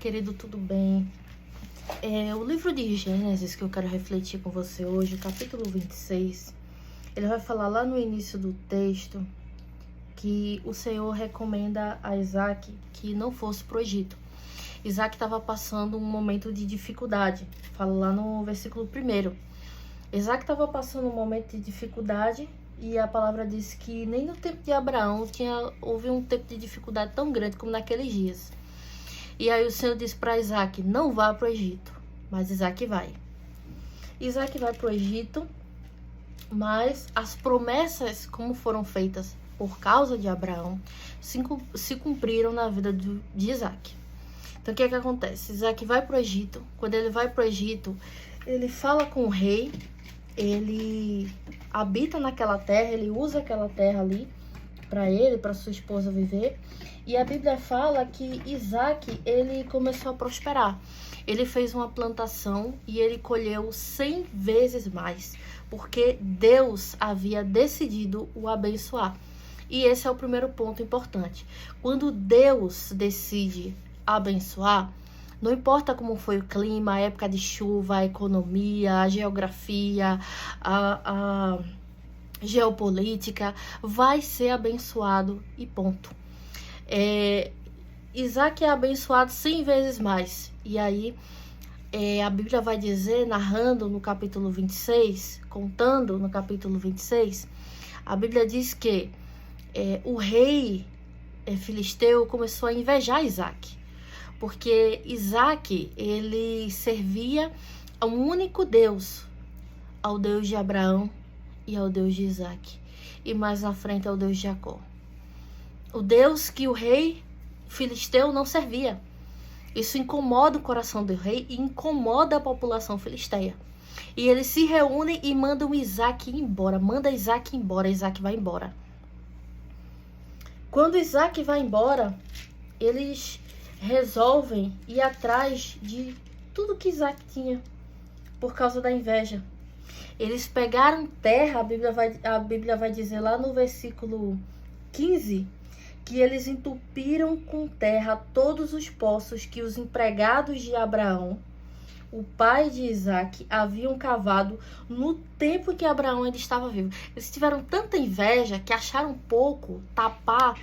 Querido, tudo bem? O livro de Gênesis que eu quero refletir com você hoje, o capítulo 26, ele vai falar lá no início do texto que o Senhor recomenda a Isaac que não fosse para o Egito. Isaac estava passando um momento de dificuldade, fala lá no versículo 1. Isaac estava passando um momento de dificuldade e a palavra diz que nem no tempo de Abraão houve um tempo de dificuldade tão grande como naqueles dias. E aí o Senhor disse para Isaac, não vá para o Egito, mas Isaac vai. Isaac vai para o Egito, mas as promessas, como foram feitas por causa de Abraão, se cumpriram na vida de Isaac. Então o que acontece? Isaac vai para o Egito. Quando ele vai para o Egito, ele fala com o rei, ele habita naquela terra, ele usa aquela terra ali para ele, para sua esposa viver. E a Bíblia fala que Isaac, ele começou a prosperar. Ele fez uma plantação e ele colheu 100 vezes mais, porque Deus havia decidido o abençoar. E esse é o primeiro ponto importante. Quando Deus decide abençoar, não importa como foi o clima, a época de chuva, a economia, a geografia, a geopolítica, vai ser abençoado e ponto. Isaac é abençoado 100 vezes mais. E aí a Bíblia vai dizer, narrando no capítulo 26, contando no capítulo 26, a Bíblia diz que o rei filisteu começou a invejar Isaac, porque Isaac, ele servia a um único Deus, ao Deus de Abraão e ao Deus de Isaac, e mais na frente ao Deus de Jacó. O Deus que o rei filisteu não servia. Isso incomoda o coração do rei e incomoda a população filisteia. E eles se reúnem e mandam Isaac embora. Manda Isaac embora, Isaac vai embora. Quando Isaac vai embora, eles resolvem ir atrás de tudo que Isaac tinha, por causa da inveja. Eles pegaram terra, a Bíblia vai dizer lá no versículo 15, que eles entupiram com terra todos os poços que os empregados de Abraão, o pai de Isaac, haviam cavado no tempo que Abraão ainda estava vivo. Eles tiveram tanta inveja que acharam pouco tapar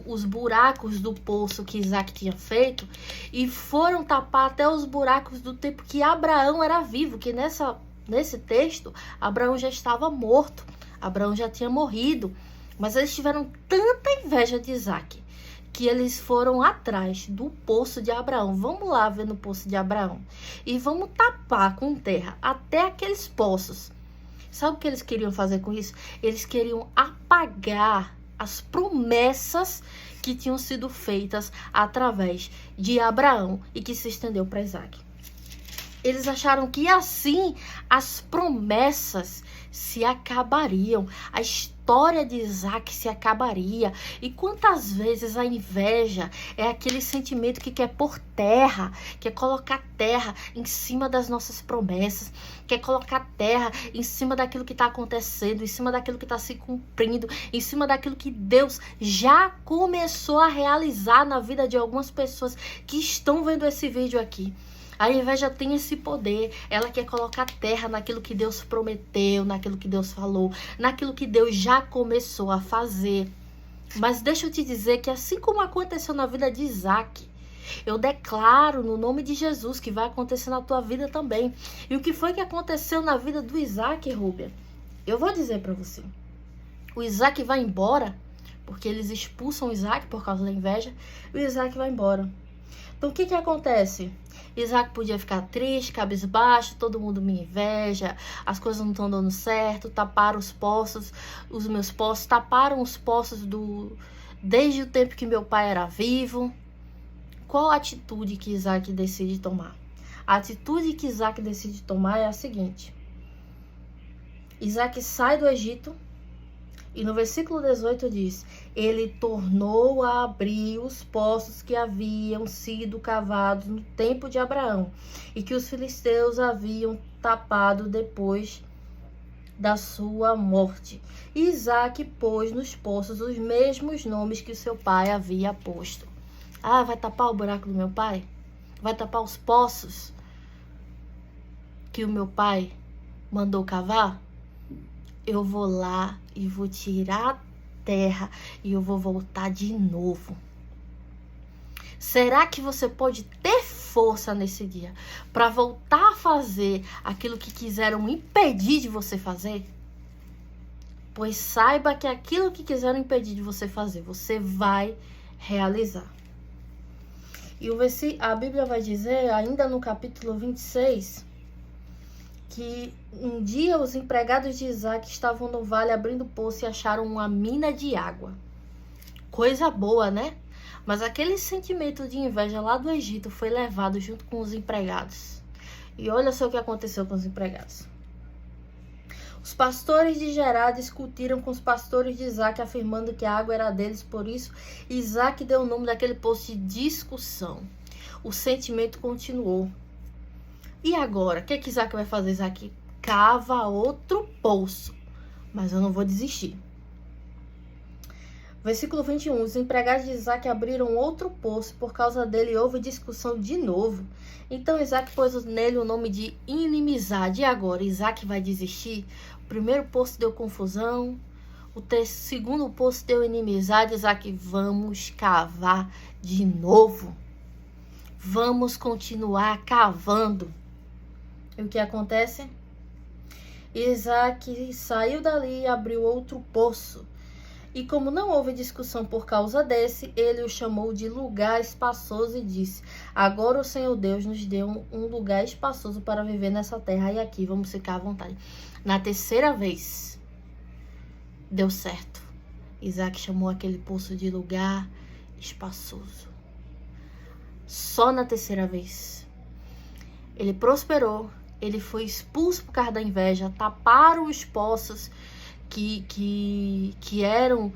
os buracos do poço que Isaac tinha feito e foram tapar até os buracos do tempo que Abraão era vivo, que nesse texto Abraão já estava morto, Abraão já tinha morrido. Mas eles tiveram tanta inveja de Isaac que eles foram atrás do poço de Abraão. Vamos lá ver no poço de Abraão. E vamos tapar com terra até aqueles poços. Sabe o que eles queriam fazer com isso? Eles queriam apagar as promessas que tinham sido feitas através de Abraão e que se estendeu para Isaac. Eles acharam que assim as promessas se acabariam, a história de Isaac se acabaria. E quantas vezes a inveja é aquele sentimento que quer pôr terra, quer colocar terra em cima das nossas promessas, quer colocar terra em cima daquilo que está acontecendo, em cima daquilo que está se cumprindo, em cima daquilo que Deus já começou a realizar na vida de algumas pessoas que estão vendo esse vídeo aqui. A inveja tem esse poder, ela quer colocar terra naquilo que Deus prometeu, naquilo que Deus falou, naquilo que Deus já começou a fazer. Mas deixa eu te dizer que assim como aconteceu na vida de Isaac, eu declaro no nome de Jesus que vai acontecer na tua vida também. E o que foi que aconteceu na vida do Isaac, Rúbia? Eu vou dizer para você. O Isaac vai embora, porque eles expulsam o Isaac por causa da inveja, e o Isaac vai embora. Então, o que acontece? Isaac podia ficar triste, cabisbaixo, todo mundo me inveja, as coisas não estão dando certo, taparam os poços, os meus poços, taparam os poços desde o tempo que meu pai era vivo. Qual a atitude que Isaac decide tomar? A atitude que Isaac decide tomar é a seguinte. Isaac sai do Egito. E no versículo 18 diz, ele tornou a abrir os poços que haviam sido cavados no tempo de Abraão e que os filisteus haviam tapado depois da sua morte. E Isaac pôs nos poços os mesmos nomes que o seu pai havia posto. Ah, vai tapar o buraco do meu pai? vai tapar os poços que o meu pai mandou cavar, eu vou lá e vou tirar a terra e eu vou voltar de novo. Será que você pode ter força nesse dia para voltar a fazer aquilo que quiseram impedir de você fazer? Pois saiba que aquilo que quiseram impedir de você fazer, você vai realizar. E a Bíblia vai dizer, ainda no capítulo 26, que um dia os empregados de Isaac estavam no vale abrindo poço e acharam uma mina de água. Coisa boa, né? Mas aquele sentimento de inveja lá do Egito foi levado junto com os empregados. E olha só o que aconteceu com os empregados. Os pastores de Gerar discutiram com os pastores de Isaac, afirmando que a água era deles, por isso Isaac deu o nome daquele poço de discussão. O sentimento continuou. E agora? O que Isaac vai fazer? Isaac cava outro poço, mas eu não vou desistir. Versículo 21. Os empregados de Isaac abriram outro poço, por causa dele houve discussão de novo. Então Isaac pôs nele o nome de inimizade. E agora? Isaac vai desistir? O primeiro poço deu confusão, segundo poço deu inimizade. Isaac, vamos cavar de novo. Vamos continuar cavando. E o que acontece? Isaac saiu dali e abriu outro poço. E como não houve discussão por causa desse, ele o chamou de lugar espaçoso e disse: agora o Senhor Deus nos deu um lugar espaçoso para viver nessa terra, e aqui vamos ficar à vontade. Na terceira vez, deu certo. Isaac chamou aquele poço de lugar espaçoso. Só na terceira vez. Ele prosperou, ele foi expulso por causa da inveja, taparam os poços que eram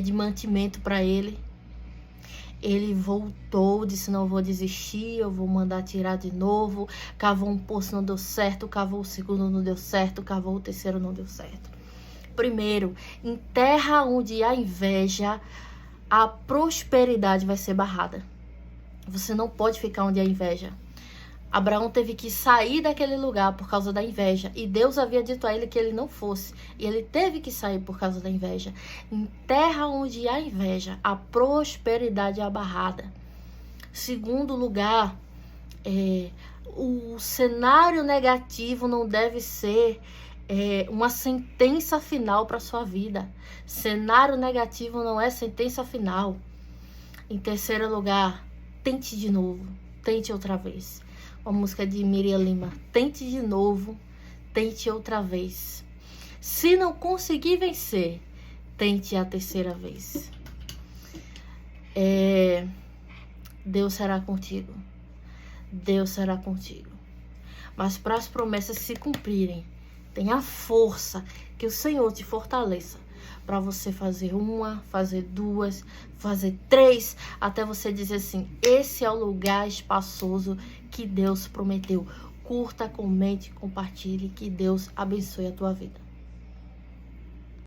de mantimento para ele. Ele voltou, disse: não vou desistir, eu vou mandar tirar de novo. Cavou um poço, não deu certo. Cavou o segundo, não deu certo. Cavou o terceiro, não deu certo. Primeiro, em terra onde há inveja, a prosperidade vai ser barrada. Você não pode ficar onde há inveja. Abraão teve que sair daquele lugar por causa da inveja. E Deus havia dito a ele que ele não fosse. E ele teve que sair por causa da inveja. Em terra onde há inveja, a prosperidade é abarrada. Segundo lugar, o cenário negativo não deve ser uma sentença final para sua vida. Cenário negativo não é sentença final. Em terceiro lugar, tente de novo. Tente outra vez. A música de Miriam Lima. Tente de novo, tente outra vez. Se não conseguir vencer, tente a terceira vez. Deus será contigo. Deus será contigo. Mas para as promessas se cumprirem, tenha força, que o Senhor te fortaleça. Para você fazer uma, fazer duas, fazer três, até você dizer assim: esse é o lugar espaçoso que Deus prometeu. Curta, comente, compartilhe, que Deus abençoe a tua vida.